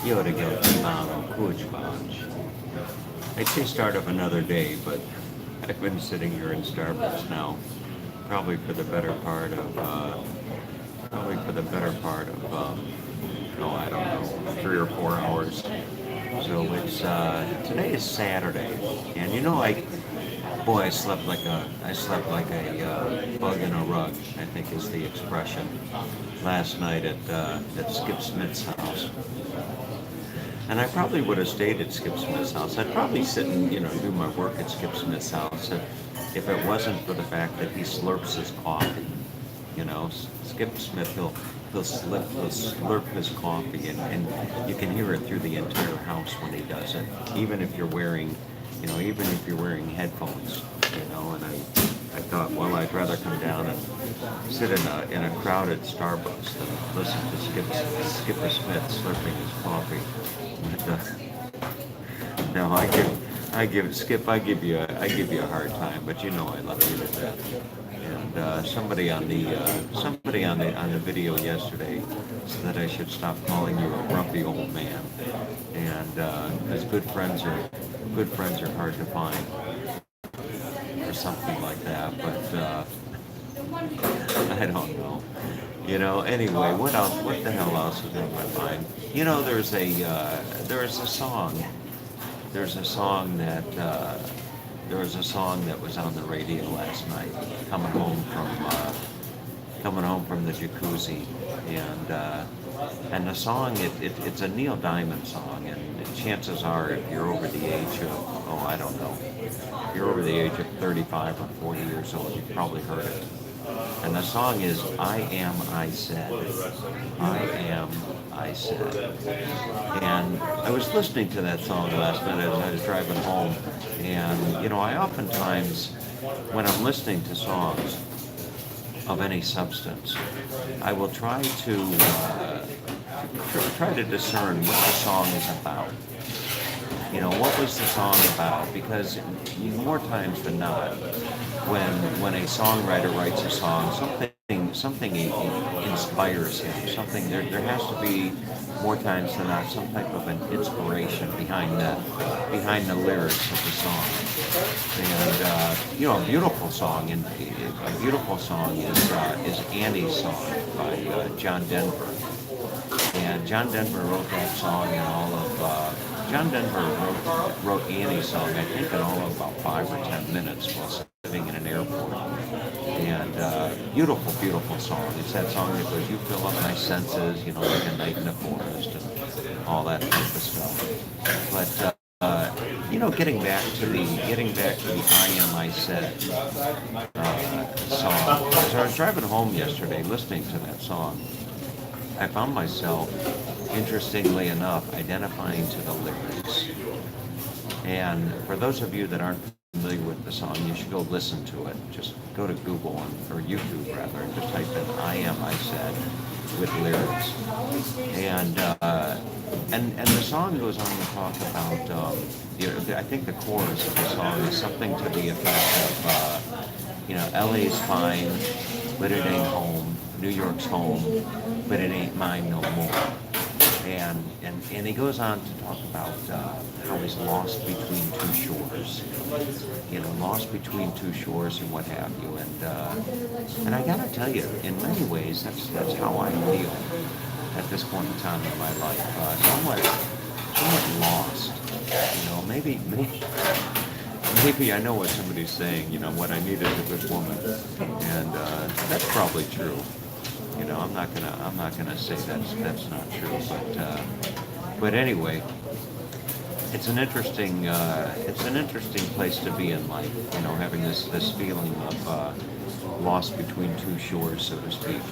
Yorgel Timano Kujbanj. I'd say start of another day, but I've been sitting here in Starbucks now, probably for the better part of, probably for the better part of, no, I don't know, 3 or 4 hours. So today is Saturday, and boy, I slept like a bug in a rug, I think is the expression, last night at Skip Smith's house. And I probably would have stayed at Skip Smith's house. I'd probably sit and, do my work at Skip Smith's house if it wasn't for the fact that he slurps his coffee. Skip Smith, he'll slurp his coffee, and you can hear it through the entire house when he does it. Even if you're wearing headphones, and I thought, well, I'd rather come down and sit in a crowded Starbucks than listen to Skipper Smith slurping his coffee. No, Skip, I give you a hard time, but I love you to death. And somebody on the video yesterday said that I should stop calling you a grumpy old man, and because good friends are hard to find, or something like that. But I don't know. Anyway, what else? What the hell else is in my mind? There's a song. There's a song that there was a song that was on the radio last night. Coming home from the jacuzzi, and the song it's a Neil Diamond song, and chances are if you're over the age of I don't know, if you're over the age of 35 or 40 years old, you've probably heard it. And the song is I Am, I Said. I Am, I Said. And I was listening to that song last night as I was driving home. And, I oftentimes, when I'm listening to songs of any substance, I will try to discern what the song is about. What was the song about? Because more times than not, when a songwriter writes a song, something inspires him. There has to be more times than not some type of an inspiration behind the lyrics of the song. And a beautiful song, is Annie's song by John Denver. And John Denver wrote that song in all of. John Denver wrote Annie's song, I think, in all of about 5 or 10 minutes while sitting in an airport. And beautiful, beautiful song. It's that song that goes, "You fill up my senses," like a night in the forest and all that type of stuff. But getting back to the I Am, I Said song. So I was driving home yesterday listening to that song. I found myself, interestingly enough, identifying to the lyrics. And for those of you that aren't familiar with the song, you should go listen to it. Just go to Google or YouTube rather, and just type in "I Am, I Said" with lyrics. And the song goes on to talk about. I think the chorus of the song is something to the effect of, LA's fine, but it ain't home. New York's home, but it ain't mine no more. And he goes on to talk about how he's lost between two shores, lost between two shores and what have you. And I gotta tell you, in many ways, that's how I feel at this point in time in my life. Somewhat lost. Maybe I know what somebody's saying. What I need is a good woman, and that's probably true. I'm not gonna say that's not true, but anyway, it's an interesting place to be in life. Having this feeling of lost between two shores, so to speak,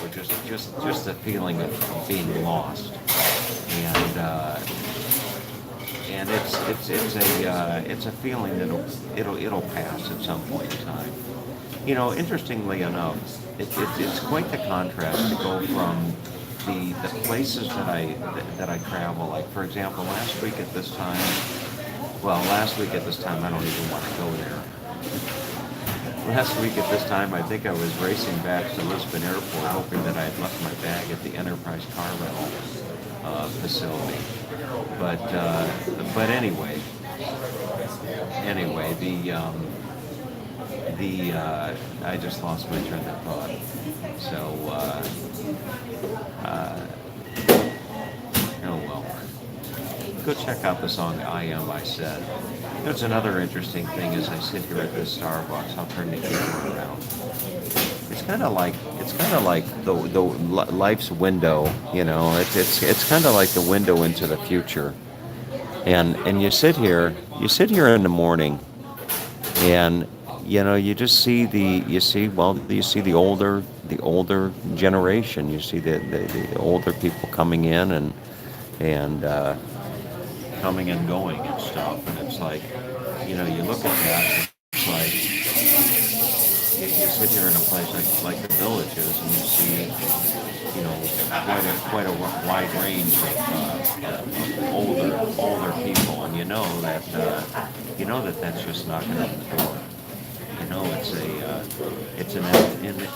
or just the feeling of being lost, and it's a feeling that it'll pass at some point in time. Interestingly enough, it's quite the contrast to go from the places that I travel. Like, for example, last week at this time, I don't even want to go there. Last week at this time, I think I was racing back to Lisbon Airport, hoping that I had left my bag at the Enterprise car rental facility. But anyway, the I just lost my train of thought. So oh well. Go check out the song "I Am." I Said. There's another interesting thing as I sit here at this Starbucks. I'll turn the camera around. It's kind of like the life's window. It's kind of like the window into the future. And you sit here in the morning, and you see the older generation. You see the older people coming in and coming and going and stuff, and it's like, you look at that, it's like you sit here in a place like the Villages, and you see, quite a wide range of older people, and that that's just knocking on the door. It's an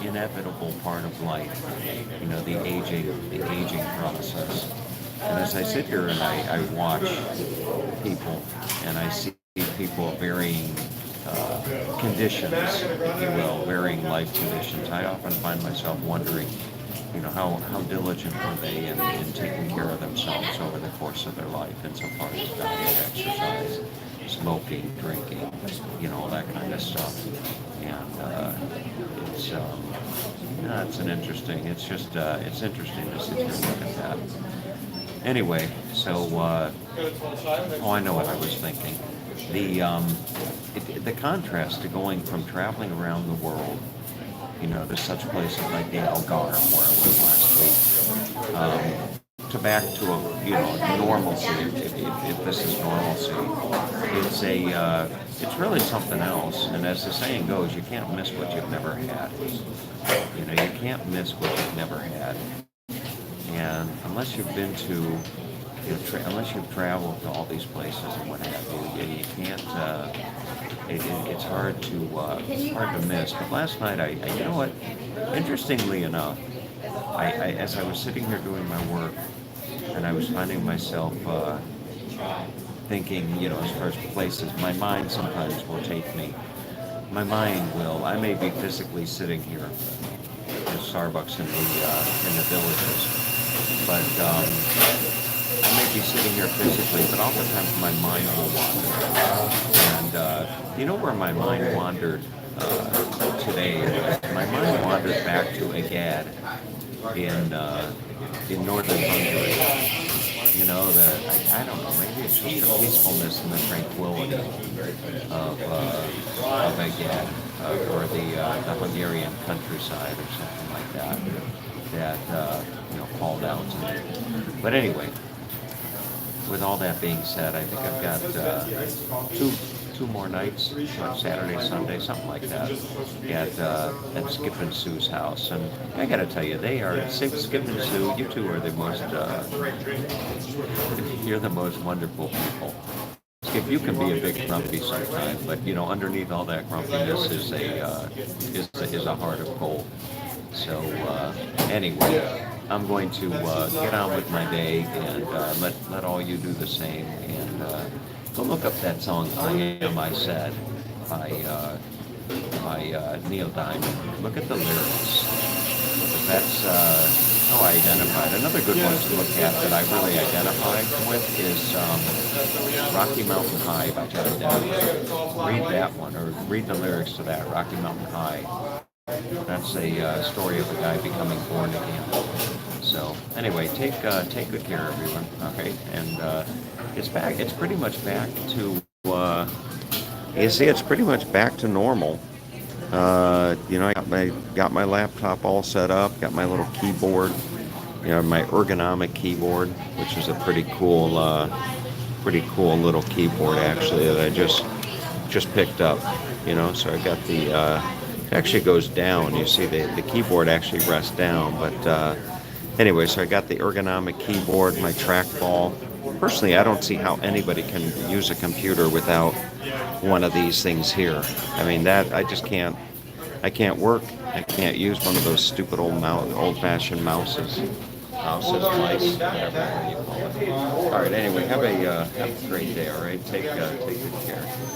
inevitable part of life. The aging process. And as I sit here and I watch people, and I see people of varying conditions, if you will, varying life conditions, I often find myself wondering, how diligent were they in taking care of themselves over the course of their life, insofar as diet, exercise, smoking, drinking, all that kind of stuff. And it's interesting to sit here and look at that. Anyway, so I know what I was thinking. The contrast to going from traveling around the world, to such places like the Algarve, where I was last week, to back to normalcy. If this is normalcy, it's really something else. And as the saying goes, you can't miss what you've never had. You can't miss what you've never had. And unless you've been to, unless you've traveled to all these places and what have you, you can't. It's hard to miss. But last night, you know what? Interestingly enough, as I was sitting here doing my work, and I was finding myself thinking, as far as places, my mind sometimes will take me. I may be physically sitting here at Starbucks in the Villages. But I may be sitting here physically, but oftentimes my mind will wander. And where my mind wandered today? My mind wandered back to Agad in northern Hungary. I don't know, maybe it's just the peacefulness and the tranquility of Agad, or the Hungarian countryside, or something like that. That called out to me. But anyway, with all that being said, I think I've got two more nights, Saturday, Sunday, something like that, at Skip and Sue's house. And I got to tell you, Skip and Sue, you two are the most, you're the most wonderful people. Skip, you can be a big grumpy sometimes, but underneath all that grumpiness is a heart of gold. So anyway, I'm going to get on with my day, and let all you do the same. And go look up that song "I Am." I Said by Neil Diamond. Look at the lyrics. That's how I identified. Another good one to look at that I really identified with is Rocky Mountain High by John Denver. Read that one, or read the lyrics to that, Rocky Mountain High. That's a story of a guy becoming born again. So anyway, take good care, everyone. Okay, and it's back. It's pretty much back to. It's pretty much back to normal. I got my laptop all set up. Got my little keyboard. My ergonomic keyboard, which is a pretty cool little keyboard actually that I just picked up. So I got the. It actually goes down. You see, the keyboard actually rests down. But anyway, so I got the ergonomic keyboard, my trackball. Personally, I don't see how anybody can use a computer without one of these things here. I mean, that I just can't. I can't work. I can't use one of those stupid old-fashioned mouses. houses, lice, whatever you call it. All right. Anyway, have a great day. All right. Take good care.